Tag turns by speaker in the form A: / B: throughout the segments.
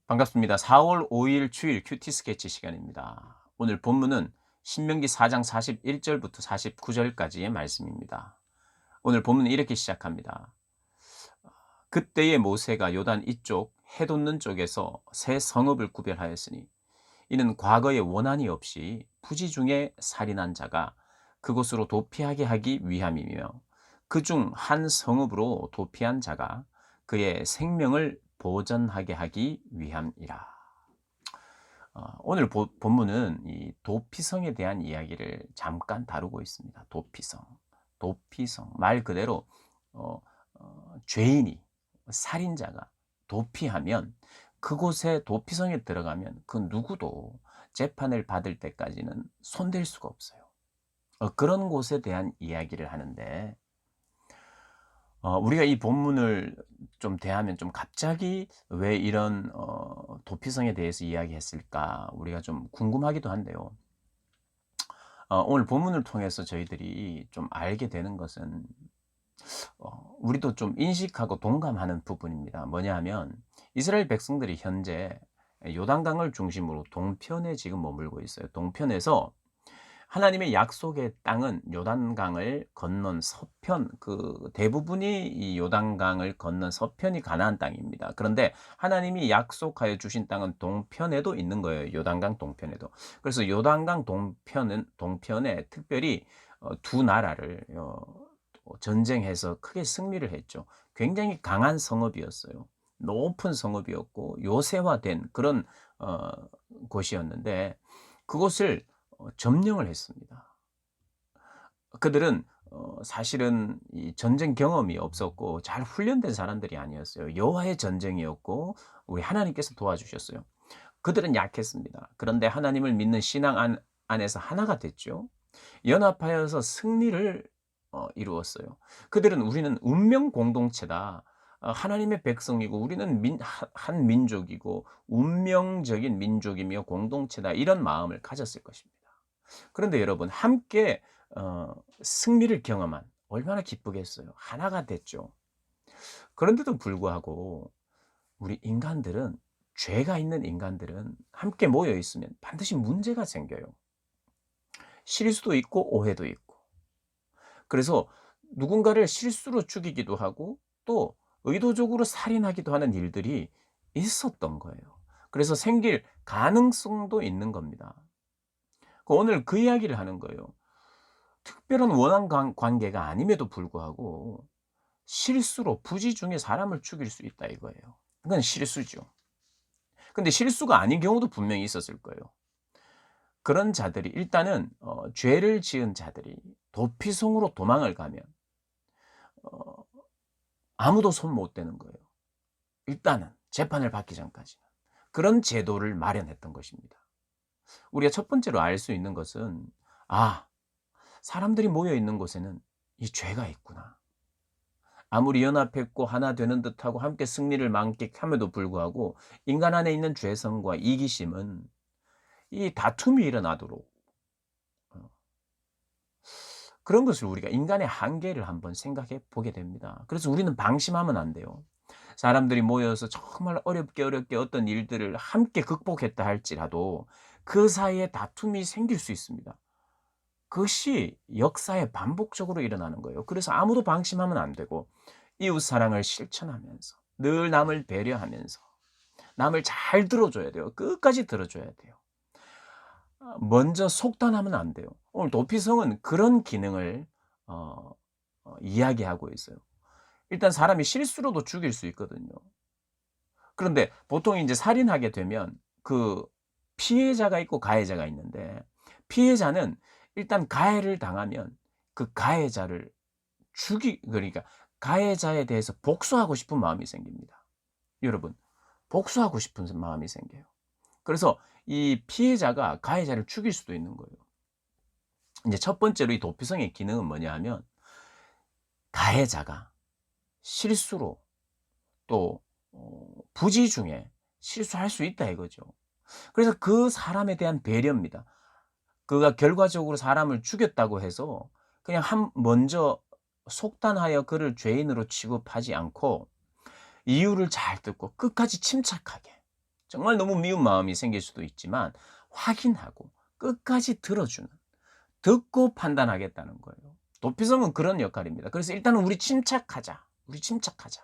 A: 반갑습니다. 4월 5일 주일 큐티 스케치 시간입니다. 오늘 본문은 신명기 4장 41절부터 49절까지의 말씀입니다. 오늘 본문은 이렇게 시작합니다. 그때의 모세가 요단 이쪽 해 돋는 쪽에서 새 성읍을 구별하였으니 이는 과거에 원한이 없이 부지 중에 살인한 자가 그곳으로 도피하게 하기 위함이며 그중 한 성읍으로 도피한 자가 그의 생명을 보전하게 하기 위함이라. 오늘 본문은 이 도피성에 대한 이야기를 잠깐 다루고 있습니다. 도피성, 도피성 말 그대로 어, 죄인이 살인자가 도피하면 그곳에 도피성에 들어가면 그 누구도 재판을 받을 때까지는 손댈 수가 없어요. 그런 곳에 대한 이야기를 하는데 우리가 이 본문을 좀 대하면 좀 갑자기 왜 이런 도피성에 대해서 이야기했을까 우리가 좀 궁금하기도 한데요. 오늘 본문을 통해서 저희들이 좀 알게 되는 것은 우리도 좀 인식하고 동감하는 부분입니다. 뭐냐 하면 이스라엘 백성들이 현재 요단강을 중심으로 동편에 지금 머물고 있어요. 동편에서 하나님의 약속의 땅은 요단강을 건넌 서편, 그 대부분이 이 요단강을 건넌 서편이 가나안 땅입니다. 그런데 하나님이 약속하여 주신 땅은 동편에도 있는 거예요. 요단강 동편에도. 그래서 요단강 동편에 특별히 두 나라를 전쟁해서 크게 승리를 했죠. 굉장히 강한 성읍이었어요. 높은 성읍이었고 요새화된 그런 어 곳이었는데 그곳을 점령을 했습니다. 그들은 사실은 이 전쟁 경험이 없었고 잘 훈련된 사람들이 아니었어요. 여호와의 전쟁이었고 우리 하나님께서 도와주셨어요. 그들은 약했습니다. 그런데 하나님을 믿는 신앙 안에서 하나가 됐죠. 연합하여서 승리를 이루었어요. 그들은 "우리는 운명 공동체다. 하나님의 백성이고 우리는 한 민족이고 운명적인 민족이며 공동체다." 이런 마음을 가졌을 것입니다. 그런데 여러분 함께 승리를 경험한 얼마나 기쁘겠어요. 하나가 됐죠. 그런데도 불구하고 우리 인간들은 죄가 있는 인간들은 함께 모여 있으면 반드시 문제가 생겨요. 실수도 있고 오해도 있고. 그래서 누군가를 실수로 죽이기도 하고 또 의도적으로 살인하기도 하는 일들이 있었던 거예요. 그래서 생길 가능성도 있는 겁니다. 오늘 그 이야기를 하는 거예요. 특별한 원한 관계가 아님에도 불구하고 실수로 부지 중에 사람을 죽일 수 있다 이거예요. 그건 실수죠. 근데 실수가 아닌 경우도 분명히 있었을 거예요. 그런 자들이 일단은 죄를 지은 자들이 도피성으로 도망을 가면 어 아무도 손 못 대는 거예요. 일단은 재판을 받기 전까지는. 그런 제도를 마련했던 것입니다. 우리가 첫 번째로 알 수 있는 것은 '아 사람들이 모여 있는 곳에는 이 죄가 있구나.' 아무리 연합했고 하나 되는 듯하고 함께 승리를 만끽함에도 불구하고 인간 안에 있는 죄성과 이기심은 이 다툼이 일어나도록 어 그런 것을 우리가 인간의 한계를 한번 생각해 보게 됩니다. 그래서 우리는 방심하면 안 돼요. 사람들이 모여서 정말 어렵게 어떤 일들을 함께 극복했다 할지라도 그 사이에 다툼이 생길 수 있습니다. 그것이 역사에 반복적으로 일어나는 거예요. 그래서 아무도 방심하면 안 되고 이웃 사랑을 실천하면서 늘 남을 배려하면서 남을 잘 들어줘야 돼요. 끝까지 들어줘야 돼요. 먼저 속단하면 안 돼요. 오늘 도피성은 그런 기능을 어 이야기하고 있어요. 일단 사람이 실수로도 죽일 수 있거든요. 그런데 보통 인제 살인하게 되면 그 피해자가 있고 가해자가 있는데 피해자는 일단 가해를 당하면 그 가해자를 그러니까 가해자에 대해서 복수하고 싶은 마음이 생깁니다. 여러분 복수하고 싶은 마음이 생겨요. 그래서 이 피해자가 가해자를 죽일 수도 있는 거예요. 인제 첫 번째로 이 도피성의 기능은 뭐냐 하면 가해자가 실수로 또 부지 중에 실수할 수 있다 이거죠. 그래서 그 사람에 대한 배려입니다. 그가 결과적으로 사람을 죽였다고 해서 그냥 먼저 속단하여 그를 죄인으로 취급하지 않고 이유를 잘 듣고 끝까지 침착하게 정말 너무 미운 마음이 생길 수도 있지만 확인하고 끝까지 들어주는, 듣고 판단하겠다는 거예요. 도피성은 그런 역할입니다. 그래서 일단은 "우리 침착하자. 우리 침착하자."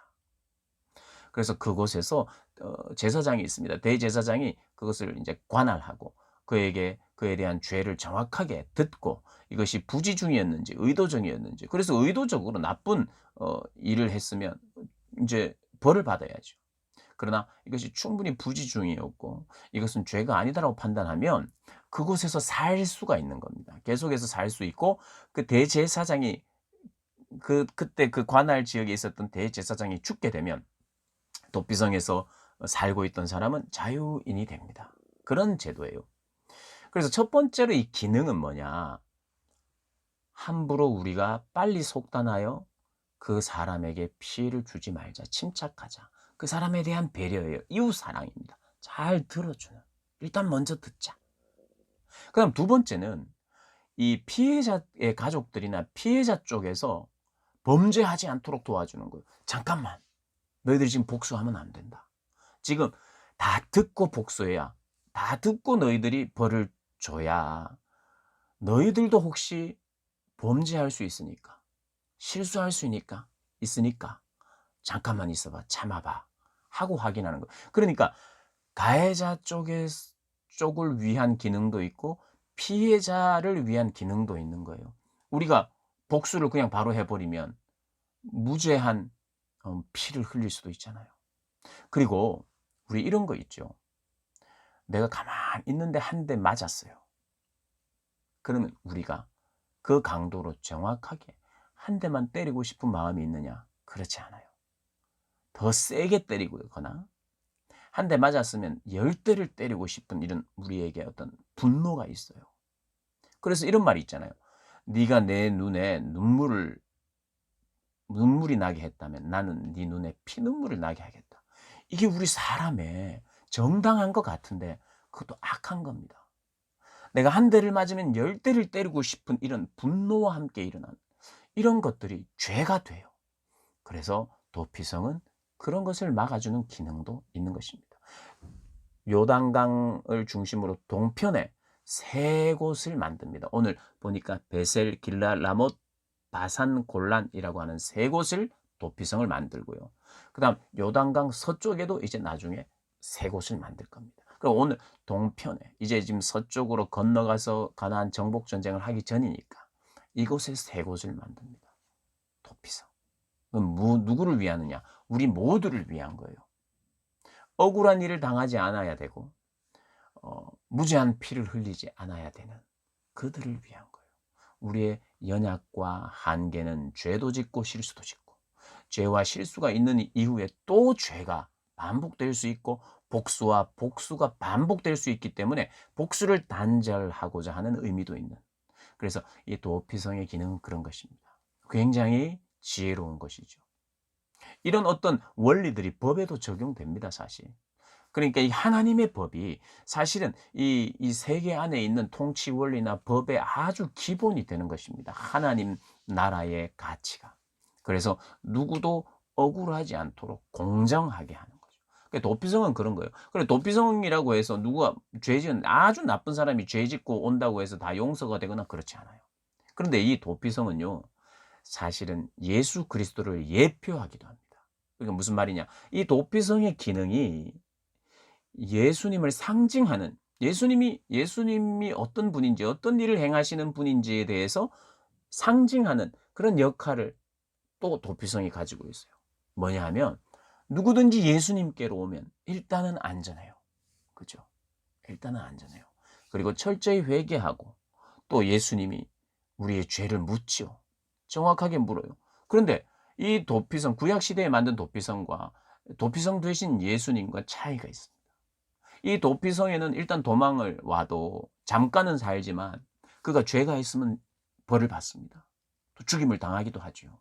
A: 그래서 그곳에서 제사장이 있습니다. 대제사장이 그것을 인제 관할하고 그에게 그에 대한 죄를 정확하게 듣고 이것이 부지중이었는지 의도적이었는지, 그래서 의도적으로 나쁜 일을 했으면 인제 벌을 받아야죠. 그러나 이것이 충분히 부지중이었고 이것은 죄가 아니다라고 판단하면 그곳에서 살 수가 있는 겁니다. 계속해서 살 수 있고 그 대제사장이 그때 그 관할 지역에 있었던 대제사장이 죽게 되면 도피성에서 살고 있던 사람은 자유인이 됩니다. 그런 제도예요. 그래서 첫 번째로 이 기능은 뭐냐? 함부로 우리가 빨리 속단하여 그 사람에게 피해를 주지 말자. 침착하자. 그 사람에 대한 배려예요. 이웃 사랑입니다. 잘 들어주는. 일단 먼저 듣자. 그다음 두 번째는 이 피해자의 가족들이나 피해자 쪽에서 범죄하지 않도록 도와주는 거예요. "잠깐만. 너희들이 지금 복수하면 안 된다. 지금 다 듣고 복수해야, 다 듣고 너희들이 벌을 줘야 너희들도 혹시 범죄할 수 있으니까, 실수할 수 있으니까 잠깐만 있어봐. 참아봐." 하고 확인하는 거예요. 그러니까 가해자 쪽을 위한 기능도 있고 피해자를 위한 기능도 있는 거예요. 우리가 복수를 그냥 바로 해 버리면 무죄한 피를 흘릴 수도 있잖아요. 그리고 우리 이런 거 있죠. 내가 가만히 있는데 한 대 맞았어요. 그러면 우리가 그 강도로 정확하게 한 대만 때리고 싶은 마음이 있느냐? 그렇지 않아요. 더 세게 때리거나 한 대 맞았으면 10대를 때리고 싶은 이런 우리에게 어떤 분노가 있어요. 그래서 이런 말이 있잖아요. "네가 내 눈에 눈물이 나게 했다면 나는 네 눈에 피눈물을 나게 하겠다." 이게 우리 사람의 정당한 것 같은데 그것도 악한 겁니다. 내가 한 대를 맞으면 10대를 때리고 싶은 이런 분노와 함께 일어난 이런 것들이 죄가 돼요. 그래서 도피성은 그런 것을 막아주는 기능도 있는 것입니다. 요단강을 중심으로 동편에 세 곳을 만듭니다. 오늘 보니까 베셀, 길라, 라못, 바산, 골란이라고 하는 세 곳을 도피성을 만들고요. 그다음 요단강 서쪽에도 이제 나중에 세 곳을 만들 겁니다. 그럼 오늘 동편에 이제 지금 서쪽으로 건너가서 가나안 정복 전쟁을 하기 전이니까 이곳에 세 곳을 만듭니다. 도피성. 그럼 누구를 위하느냐? 우리 모두를 위한 거예요. 억울한 일을 당하지 않아야 되고 무죄한 피를 흘리지 않아야 되는 그들을 위한 거예요. 우리의 연약과 한계는 죄도 짓고 실수도 짓고 죄와 실수가 있는 이후에 또 죄가 반복될 수 있고 복수와 복수가 반복될 수 있기 때문에 복수를 단절하고자 하는 의미도 있는, 그래서 이 도피성의 기능은 그런 것입니다. 굉장히 지혜로운 것이죠. 이런 어떤 원리들이 법에도 적용됩니다, 사실. 그러니까 이 하나님의 법이 사실은 이 세계 안에 있는 통치 원리나 법의 아주 기본이 되는 것입니다. 하나님 나라의 가치가. 그래서 누구도 억울하지 않도록 공정하게 하는 거죠. 그러니까 도피성은 그런 거예요. 그래 도피성이라고 해서 누가 죄 지은 아주 나쁜 사람이 죄 짓고 온다고 해서 다 용서가 되거나 그렇지 않아요. 그런데 이 도피성은요, 사실은 예수 그리스도를 예표하기도 합니다. 그러니까 무슨 말이냐? 이 도피성의 기능이 예수님을 상징하는, 예수님이 어떤 분인지 어떤 일을 행하시는 분인지에 대해서 상징하는 그런 역할을 또 도피성이 가지고 있어요. 뭐냐 하면 누구든지 예수님께로 오면 일단은 안전해요. 그죠? 일단은 안전해요. 그리고 철저히 회개하고 또 예수님이 우리의 죄를 묻지요. 정확하게 물어요. 그런데 이 도피성, 구약 시대에 만든 도피성과 도피성 되신 예수님과 차이가 있습니다. 이 도피성에는 일단 도망을 와도 잠깐은 살지만 그가 죄가 있으면 벌을 받습니다. 또 죽임을 당하기도 하죠.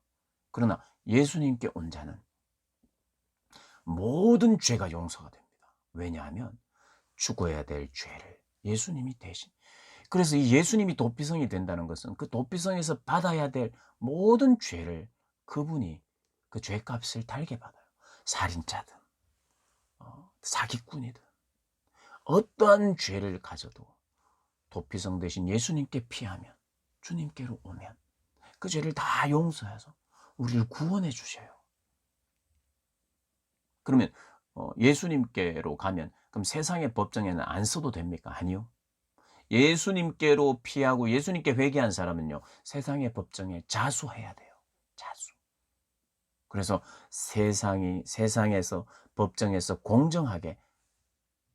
A: 그러나 예수님께 온 자는 모든 죄가 용서가 됩니다. 왜냐하면 죽어야 될 죄를 예수님이 대신. 그래서 이 예수님이 도피성이 된다는 것은 그 도피성에서 받아야 될 모든 죄를 그분이 그 죄값을 달게 받아요. 살인자든 사기꾼이든 어떠한 죄를 가져도 도피성 대신 예수님께 피하면, 주님께로 오면 그 죄를 다 용서해서 우리를 구원해 주셔요. 그러면 예수님께로 가면 그럼 세상의 법정에는 안 서도 됩니까? 아니요. 예수님께로 피하고 예수님께 회개한 사람은요, 세상의 법정에 자수해야 돼요. 자수. 그래서 세상에서 법정에서 공정하게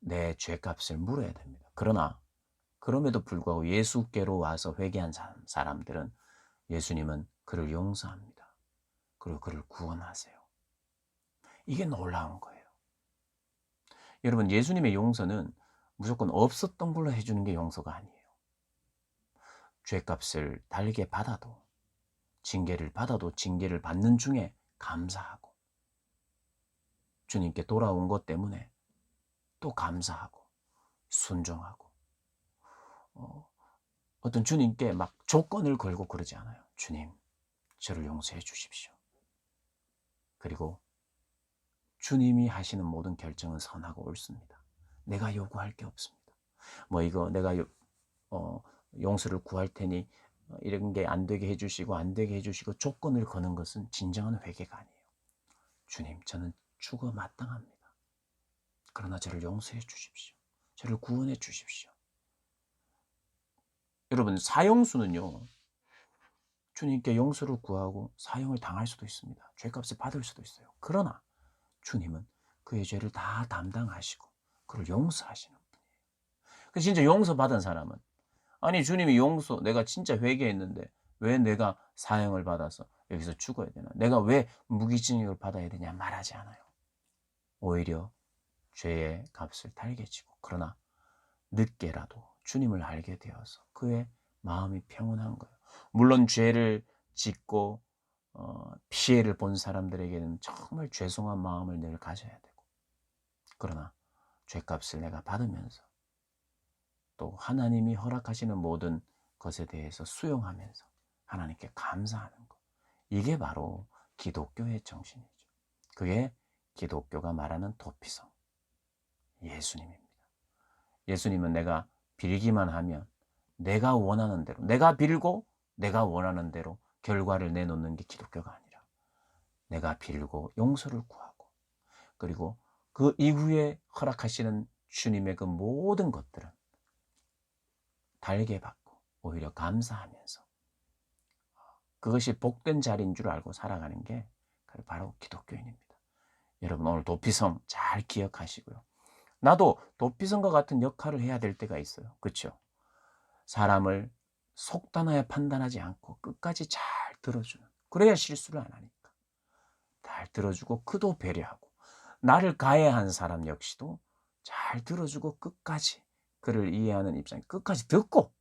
A: 내 죄값을 물어야 됩니다. 그러나 그럼에도 불구하고 예수께로 와서 회개한 사람들은 예수님은 그를 용서합니다. 그리고 그를 구원하세요. 이게 놀라운 거예요. 여러분, 예수님의 용서는 무조건 없었던 걸로 해주는 게 용서가 아니에요. 죄값을 달게 받아도, 징계를 받아도 징계를 받는 중에 감사하고, 주님께 돌아온 것 때문에 또 감사하고 순종하고, 어떤 주님께 막 조건을 걸고 그러지 않아요. 주님, 저를 용서해 주십시오. 그리고 주님이 하시는 모든 결정은 선하고 옳습니다. 내가 요구할 게 없습니다. 이거 내가 용서를 구할 테니 이런 게 안 되게 해주시고 안 되게 해주시고 조건을 거는 것은 진정한 회개가 아니에요. 주님, 저는 죽어 마땅합니다. 그러나 저를 용서해 주십시오. 저를 구원해 주십시오. 여러분, 사형수는요, 주님께 용서를 구하고 사형을 당할 수도 있습니다. 죄값을 받을 수도 있어요. 그러나 주님은 그의 죄를 다 담당하시고 그를 용서하시는 분이에요. 그 진짜 용서받은 사람은, 아니 주님이 내가 진짜 회개했는데 왜 내가 사형을 받아서 여기서 죽어야 되나? 내가 왜 무기징역을 받아야 되냐 말하지 않아요. 오히려 죄의 값을 달게 지고, 그러나 늦게라도 주님을 알게 되어서 그의 마음이 평온한 거예요. 물론 죄를 짓고 피해를 본 사람들에게는 정말 죄송한 마음을 늘 가져야 되고, 그러나 죄값을 내가 받으면서 또 하나님이 허락하시는 모든 것에 대해서 수용하면서 하나님께 감사하는 것, 이게 바로 기독교의 정신이죠. 그게 기독교가 말하는 도피성, 예수님입니다. 예수님은 내가 빌기만 하면 내가 원하는 대로, 내가 빌고 내가 원하는 대로 결과를 내놓는 게 기독교가 아니라, 내가 빌고 용서를 구하고, 그리고 그 이후에 허락하시는 주님의 그 모든 것들은 달게 받고 오히려 감사하면서 그것이 복된 자리인 줄 알고 살아가는 게 바로 기독교인입니다. 여러분, 오늘 도피성 잘 기억하시고요. 나도 도피성과 같은 역할을 해야 될 때가 있어요. 그렇죠? 사람을 속단하여 판단하지 않고 끝까지 잘 들어주는, 그래야 실수를 안 하니까 잘 들어주고 그도 배려하고, 나를 가해한 사람 역시도 잘 들어주고 끝까지 그를 이해하는 입장에 끝까지 듣고,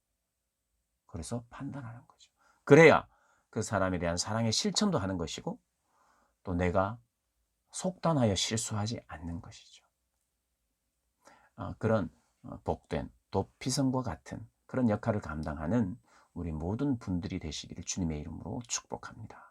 A: 그래서 판단하는 거죠. 그래야 그 사람에 대한 사랑의 실천도 하는 것이고, 또 내가 속단하여 실수하지 않는 것이죠. 그런 복된 도피성과 같은 그런 역할을 감당하는 우리 모든 분들이 되시기를 주님의 이름으로 축복합니다.